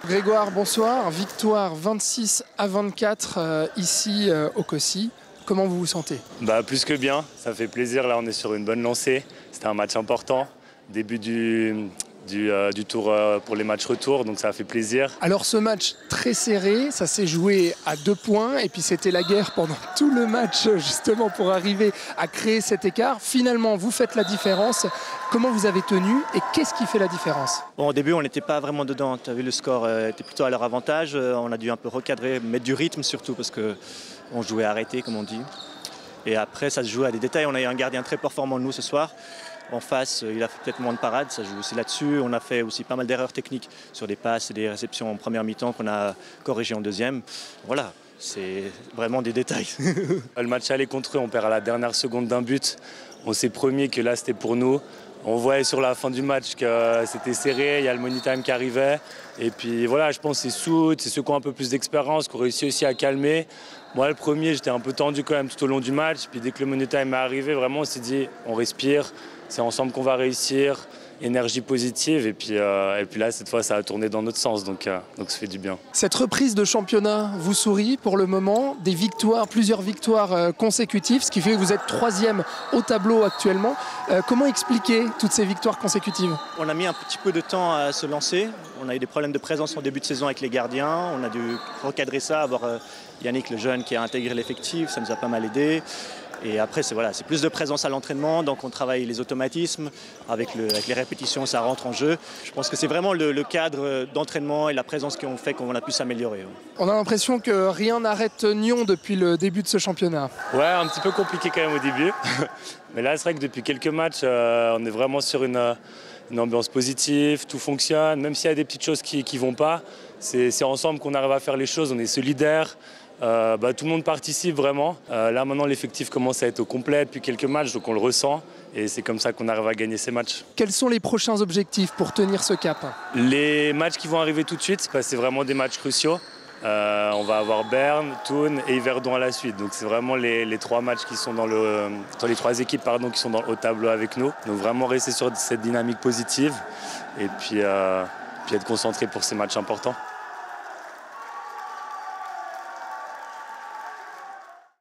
Grégoire, bonsoir. Victoire 26-24 ici au COSI. Comment vous vous sentez? Plus que bien, ça fait plaisir. Là, on est sur une bonne lancée. C'était un match important. Début du tour pour les matchs retour, donc ça a fait plaisir. Alors ce match très serré, ça s'est joué à 2 points et puis c'était la guerre pendant tout le match justement pour arriver à créer cet écart. Finalement, vous faites la différence. Comment vous avez tenu et qu'est-ce qui fait la différence? Bon, au début, on n'était pas vraiment dedans. Tu as vu, le score était plutôt à leur avantage. On a dû un peu recadrer, mettre du rythme surtout parce qu'on jouait arrêté, comme on dit. Et après, ça se joue à des détails. On a eu un gardien très performant, nous, ce soir. En face, il a fait peut-être moins de parades, ça joue aussi là-dessus. On a fait aussi pas mal d'erreurs techniques sur des passes et des réceptions en première mi-temps qu'on a corrigées en deuxième. Voilà, c'est vraiment des détails. Le match aller contre eux, on perd à la dernière seconde d'un but. On s'est promis que là, c'était pour nous. On voyait sur la fin du match que c'était serré, il y a le money time qui arrivait. Et puis voilà, je pense que c'est Soud, c'est ceux qui ont un peu plus d'expérience, qui ont réussi aussi à calmer. Moi, le premier, j'étais un peu tendu quand même tout au long du match. Puis dès que le money time est arrivé, vraiment, on s'est dit, on respire. C'est ensemble qu'on va réussir, énergie positive et puis là cette fois ça a tourné dans notre sens donc ça fait du bien. Cette reprise de championnat vous sourit pour le moment, des victoires, plusieurs victoires consécutives, ce qui fait que vous êtes 3e au tableau actuellement. Comment expliquer toutes ces victoires consécutives? On a mis un petit peu de temps à se lancer. On a eu des problèmes de présence en début de saison avec les gardiens. On a dû recadrer ça, avoir Yannick le jeune qui a intégré l'effectif, ça nous a pas mal aidé. Et après, c'est plus de présence à l'entraînement, donc on travaille les automatismes, avec les répétitions, ça rentre en jeu. Je pense que c'est vraiment le cadre d'entraînement et la présence qui ont fait qu'on a pu s'améliorer. On a l'impression que rien n'arrête Nyon depuis le début de ce championnat. Ouais, un petit peu compliqué quand même au début. Mais là, c'est vrai que depuis quelques matchs, on est vraiment sur une ambiance positive, tout fonctionne. Même s'il y a des petites choses qui ne vont pas, c'est ensemble qu'on arrive à faire les choses, on est solidaires. Tout le monde participe vraiment. Là maintenant l'effectif commence à être au complet depuis quelques matchs, donc on le ressent et c'est comme ça qu'on arrive à gagner ces matchs. Quels sont les prochains objectifs pour tenir ce cap? Les matchs qui vont arriver tout de suite, c'est vraiment des matchs cruciaux. On va avoir Berne, Thun et Yverdon à la suite. Donc c'est vraiment les 3 matchs qui sont les 3 équipes qui sont dans le haut tableau avec nous. Donc vraiment rester sur cette dynamique positive et puis être concentré pour ces matchs importants.